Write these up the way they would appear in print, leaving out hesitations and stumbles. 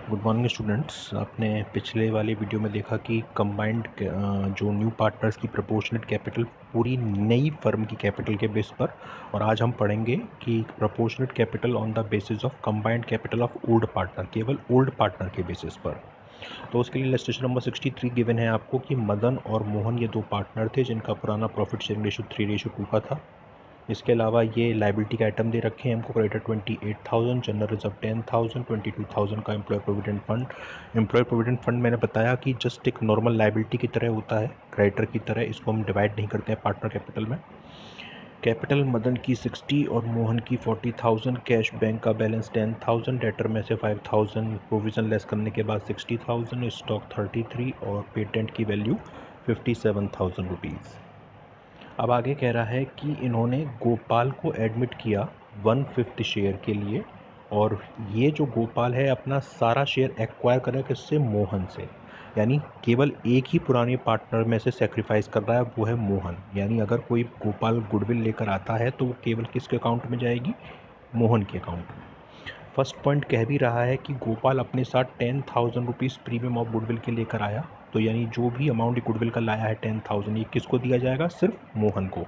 Good morning students. आपने पिछले वाले वीडियो में देखा कि कंबाइंड जो न्यू पार्टनर्स की प्रोपोर्शनेट कैपिटल पूरी नई फर्म की कैपिटल के बेस पर, और आज हम पढ़ेंगे कि proportionate capital on the basis of combined capital of old partner, केवल ओल्ड पार्टनर के बेसिस पर। तो उसके लिए इलस्ट्रेशन नंबर 63 गिवन है आपको कि मदन और मोहन ये दो पार्टनर थे जिनका पुराना प्रॉफिट शेयरिंग रेशो 3:2 का था। इसके अलावा ये लाइबिलिटी का आइटम दे रखे हैं हमको। क्रेडिटर 28,000, जनरल रिजर्व 10,000, 22,000 का employ provident fund. Employ provident fund मैंने बताया कि जस्ट एक नॉर्मल लाइबिलिटी की तरह होता है, क्रेडिटर की तरह। इसको हम डिवाइड नहीं करते हैं पार्टनर कैपिटल में। कैपिटल मदन की 60 और मोहन की 40,000। कैश बैंक का बैलेंस 10,000, डेटर में से 5,000, प्रोविजन लेस करने के बाद 60,000, स्टॉक 33 और पेटेंट की वैल्यू 57,000 रुपीज़। अब आगे कह रहा है कि इन्होंने गोपाल को एडमिट किया 1/5 शेयर के लिए, और ये जो गोपाल है अपना सारा शेयर एक्वायर कर रहा है किससे? मोहन से। यानी केवल एक ही पुराने पार्टनर में से सेक्रीफाइस कर रहा है, वो है मोहन। यानी अगर कोई गोपाल गुडविल लेकर आता है तो वो केवल किसके अकाउंट में जाएगी? मोहन के अकाउंट में। फर्स्ट पॉइंट कह भी रहा है कि गोपाल अपने साथ 10,000 रुपीज़ प्रीमियम ऑफ गुडविल के लेकर आया। तो यानी जो भी अमाउंट गुडविल का लाया है 10,000, ये किसको दिया जाएगा? सिर्फ मोहन को,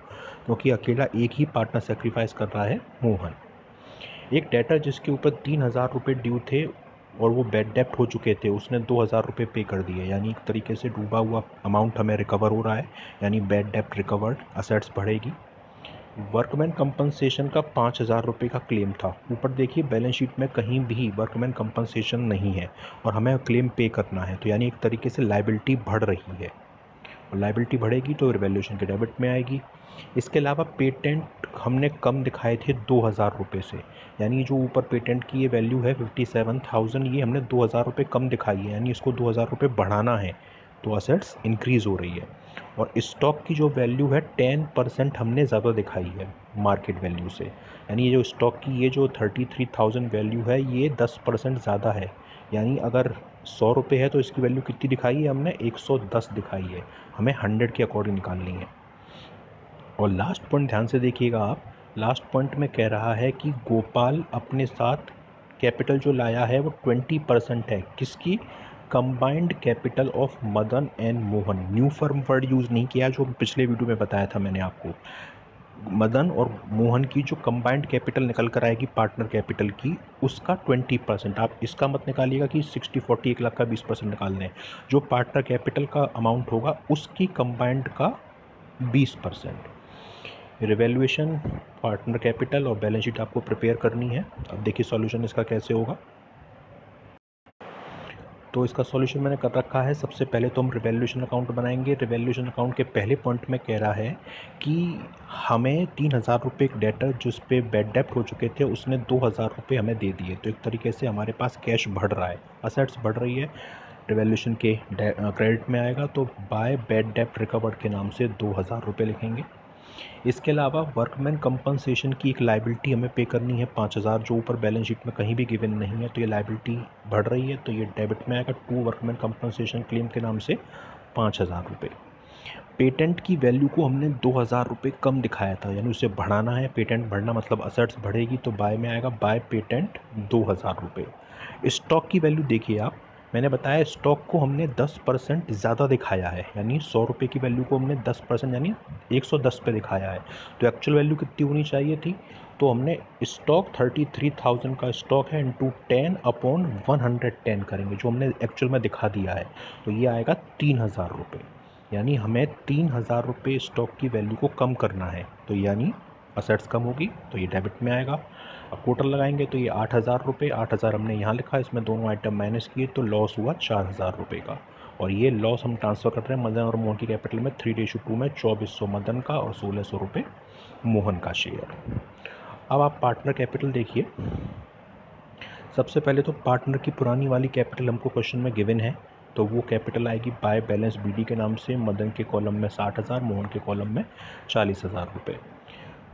क्योंकि अकेला एक ही पार्टनर सेक्रीफाइस कर रहा है, मोहन। एक डेटर जिसके ऊपर 3,000 रुपये ड्यू थे और वो बैड डेप्ट हो चुके थे, उसने 2,000 रुपये पे कर दिए। यानी एक तरीके से डूबा हुआ अमाउंट हमें रिकवर हो रहा है, यानी बैड डेप्ट रिकवर्ड, असेट्स बढ़ेगी। वर्कमैन कंपनसेशन का 5,000 रुपये का क्लेम था। ऊपर देखिए बैलेंस शीट में कहीं भी वर्कमैन कंपनसेशन नहीं है और हमें क्लेम पे करना है, तो यानी एक तरीके से लाइबिलिटी बढ़ रही है, और लाइबिलिटी बढ़ेगी तो रिवैल्यूएशन के डेबिट में आएगी। इसके अलावा पेटेंट हमने कम दिखाए थे 2,000 रुपये से, यानी जो ऊपर पेटेंट की ये वैल्यू है 57,000, ये हमने 2,000 रुपये कम दिखाई है, यानी इसको 2,000 रुपये बढ़ाना है, तो असेट्स इंक्रीज़ हो रही है। और स्टॉक की जो वैल्यू है 10% हमने ज़्यादा दिखाई है मार्केट वैल्यू से, यानी ये जो स्टॉक की ये जो 33,000 वैल्यू है ये 10% ज़्यादा है। यानी अगर 100 रुपये है तो इसकी वैल्यू कितनी दिखाई है हमने? 110 दिखाई है। हमें 100 के अकॉर्डिंग निकालनी है। और लास्ट पॉइंट ध्यान से देखिएगा आप, लास्ट पॉइंट में कह रहा है कि गोपाल अपने साथ कैपिटल जो लाया है वो 20% है। किसकी? Combined capital of Madan and Mohan. New firm word use नहीं किया जो पिछले वीडियो में बताया था मैंने आपको। मदन और मोहन की जो कंबाइंड कैपिटल निकल कर आएगी पार्टनर कैपिटल की, उसका 20%। आप इसका मत निकालिएगा कि 60-40 1 लाख का 20% निकाल लें। जो पार्टनर कैपिटल का अमाउंट होगा उसकी कंबाइंड का 20%। रिवैल्यूएशन, पार्टनर कैपिटल और बैलेंस शीट आपको प्रिपेयर करनी है। अब देखिए सॉल्यूशन इसका कैसे होगा। तो इसका सॉल्यूशन मैंने कर रखा है। सबसे पहले तो हम रिवैल्यूएशन अकाउंट बनाएंगे। रिवैल्यूएशन अकाउंट के पहले पॉइंट में कह रहा है कि हमें 3,000 रुपये एक डेटर जिस पे बैड डेप्ट हो चुके थे उसने 2,000 रुपये हमें दे दिए, तो एक तरीके से हमारे पास कैश बढ़ रहा है, असेट्स बढ़ रही है। रिवैल्यूएशन के क्रेडिट में आएगा तो बाय बैड डेप्ट रिकवर्ड के नाम से 2,000 रुपये लिखेंगे। इसके अलावा वर्कमैन कंपनसेशन की एक लाइबिलिटी हमें पे करनी है 5,000, जो ऊपर बैलेंस शीट में कहीं भी गिवन नहीं है, तो ये लाइबिलिटी बढ़ रही है, तो ये डेबिट में आएगा। टू वर्कमैन कंपनसेशन क्लेम के नाम से 5,000 रुपये। पेटेंट की वैल्यू को हमने 2,000 रुपये कम दिखाया था, यानी उसे बढ़ाना है। पेटेंट बढ़ना मतलब असेट्स बढ़ेगी, तो बाय में आएगा बाय पेटेंट 2,000 रुपये। स्टॉक की वैल्यू देखिए आप, मैंने बताया स्टॉक को हमने 10% ज़्यादा दिखाया है, यानी 100 रुपये की वैल्यू को हमने 10% यानी 110 पे दिखाया है। तो एक्चुअल वैल्यू कितनी होनी चाहिए थी? तो हमने स्टॉक 33,000 का स्टॉक है इंटू 10/110 करेंगे, जो हमने एक्चुअल में दिखा दिया है, तो ये आएगा 3,000 रुपये। यानी हमें 3,000 रुपये स्टॉक की वैल्यू को कम करना है, तो यानी असेट्स कम होगी, तो ये डेबिट में आएगा। अब टोटल लगाएंगे तो ये 8,000 रुपये, 8,000 हमने यहाँ लिखा, इसमें दोनों आइटम माइनस किए तो लॉस हुआ 4,000 रुपये का। और ये लॉस हम ट्रांसफ़र कर रहे हैं मदन और मोहन की कैपिटल में 3:2 में। 2,400 मदन का और 1,600 रुपये मोहन का शेयर। अब आप पार्टनर कैपिटल देखिए। सबसे पहले तो पार्टनर की पुरानी वाली कैपिटल हमको क्वेश्चन में गिवन है, तो वो कैपिटल आएगी बाय बैलेंस बीडी के नाम से। मदन के कॉलम में 60,000, मोहन के कॉलम में 40,000 रुपये।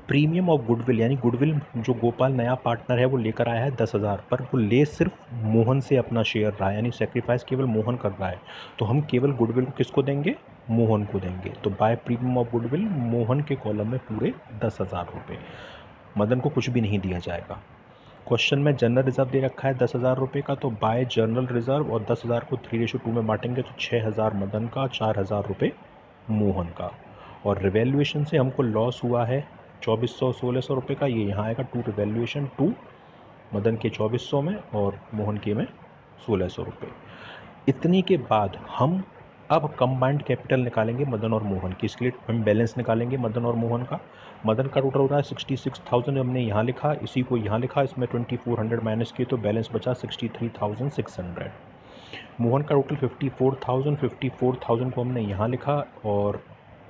प्रीमियम ऑफ गुडविल, यानी गुडविल जो गोपाल नया पार्टनर है वो लेकर आया है 10,000, पर वो ले सिर्फ मोहन से अपना शेयर रहा है, यानी सेक्रीफाइस केवल मोहन कर रहा है, तो हम केवल गुडविल को किसको देंगे? मोहन को देंगे। तो by premium of goodwill Mohan के कॉलम में पूरे 10,000 रुपये, मदन को कुछ भी नहीं दिया जाएगा। क्वेश्चन में जनरल रिजर्व दे रखा है 10,000 रुपये का, तो बाय जनरल रिजर्व और 10,000 को 3:2 में बांटेंगे तो 6,000 मदन का, 4,000 रुपये मोहन का। और रिवैल्यूएशन से हमको लॉस हुआ है 2,400-1,600 रुपये का, ये यहाँ आएगा टू रिवैल्यूएशन, टू मदन के 2,400 में और मोहन के में 1,600 रुपये। इतने के बाद हम अब कंबाइंड कैपिटल निकालेंगे मदन और मोहन की। इसके लिए हम बैलेंस निकालेंगे मदन और मोहन का। मदन का टोटल हो रहा है 66,000, हमने यहाँ लिखा, इसी को यहाँ लिखा, इसमें 2,400 माइनस किए तो बैलेंस बचा 63,600। मोहन का टोटल 54,000 को हमने यहाँ लिखा और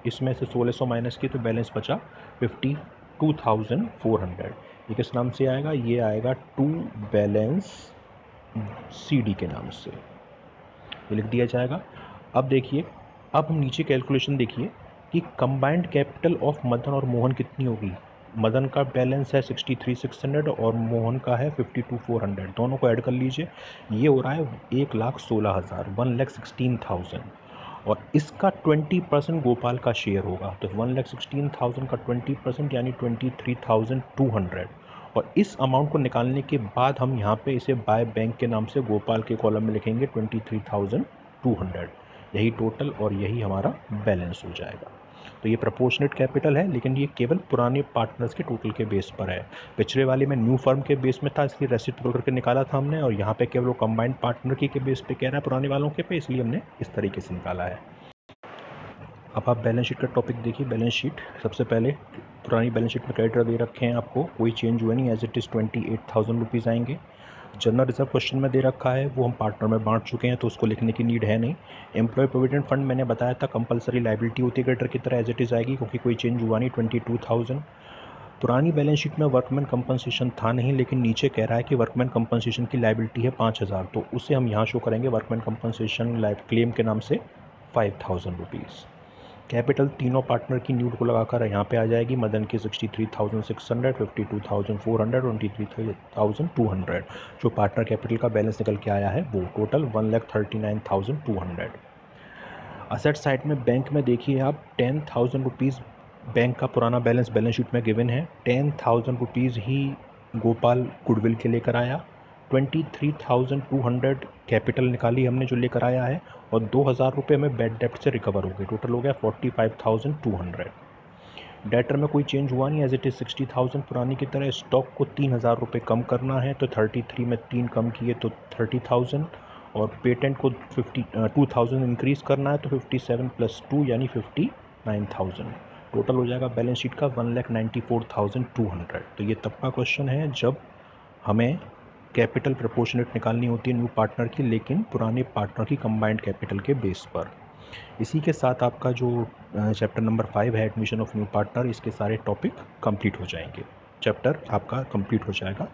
इसमें से 1,600 माइनस किए तो बैलेंस बचा 52,400। ये किस नाम से आएगा? ये आएगा टू बैलेंस CD के नाम से, ये लिख दिया जाएगा। अब देखिए, अब हम नीचे कैलकुलेशन देखिए कि कंबाइंड कैपिटल ऑफ मदन और मोहन कितनी होगी। मदन का बैलेंस है 63,600 और मोहन का है 52,400, दोनों को ऐड कर लीजिए, ये हो रहा है 1,16,000, 1,16,000। और इसका 20% गोपाल का शेयर होगा, तो 1,16,000 का 20% यानी 23,200। और इस अमाउंट को निकालने के बाद हम यहाँ पे इसे बाय बैंक के नाम से गोपाल के कॉलम में लिखेंगे 23,200। यही टोटल और यही हमारा बैलेंस हो जाएगा। तो ये प्रोपोर्शनेट कैपिटल है, लेकिन ये केवल पुराने पार्टनर्स के टोटल के बेस पर है। पिछले वाले में न्यू फर्म के बेस में था, इसलिए रेसिप्रोकल करके निकाला था हमने, और यहाँ पे केवल वो कंबाइंड पार्टनर की के बेस पे कह रहा है पुराने वालों के पे, इसलिए हमने इस तरीके से निकाला है। अब आप बैलेंस शीट का टॉपिक देखिए। बैलेंस शीट, सबसे पहले पुरानी बैलेंस शीट में क्रेडिटर दे रखे हैं आपको, कोई चेंज हुआ नहीं, एज इट इज़ 28,000 रुपीज़ आएंगे। जनरल रिजर्व क्वेश्चन में दे रखा है, वो हम पार्टनर में बांट चुके हैं तो उसको लिखने की नीड है नहीं। एम्प्लॉय प्रोविडेंट फंड मैंने बताया था कंपलसरी लाइबिलिटी होती है क्रेडिटर की तरह, एज इट इज़ आएगी क्योंकि कोई चेंज हुआ नहीं, 22,000। पुरानी बैलेंस शीट में वर्कमैन कंपनसेशन था नहीं, लेकिन नीचे कह रहा है कि वर्कमैन कंपनसेशन की लाइबिलिटी है 5,000, तो उसे हम यहाँ शो करेंगे वर्कमैन कंपनसेशन क्लेम के नाम से 5,000 रुपीज़। कैपिटल तीनों पार्टनर की न्यूड को लगाकर यहाँ पे आ जाएगी, मदन की 63,600, 52,400, 23,200। जो पार्टनर कैपिटल का बैलेंस निकल के आया है वो टोटल 1,39,200। असेट साइड में बैंक में देखिए आप 10,000 रुपीज़ बैंक का पुराना बैलेंस शीट में गिवन है। 10,000 रुपीज़ ही गोपाल गुडविल के लेकर आया, 23,200 कैपिटल निकाली हमने जो लेकर आया है, और 2,000 रुपये में बैड डेप्ट से रिकवर हो गए, टोटल हो गया 45,200। डेटर में कोई चेंज हुआ नहीं, एज इट इज़ 60,000 पुरानी की तरह। स्टॉक को 3,000 रुपये कम करना है, तो 33 में 3 कम किए तो 30,000, और पेटेंट को 2,000 इंक्रीज़ करना है तो 57 + 2 यानी 59,000। टोटल हो जाएगा बैलेंस शीट का 1,94,200। तो ये तब का क्वेश्चन है जब हमें कैपिटल प्रोपोर्शनेट निकालनी होती है न्यू पार्टनर की, लेकिन पुराने पार्टनर की कंबाइंड कैपिटल के बेस पर। इसी के साथ आपका जो चैप्टर नंबर 5 है एडमिशन ऑफ न्यू पार्टनर, इसके सारे टॉपिक कंप्लीट हो जाएंगे, चैप्टर आपका कंप्लीट हो जाएगा।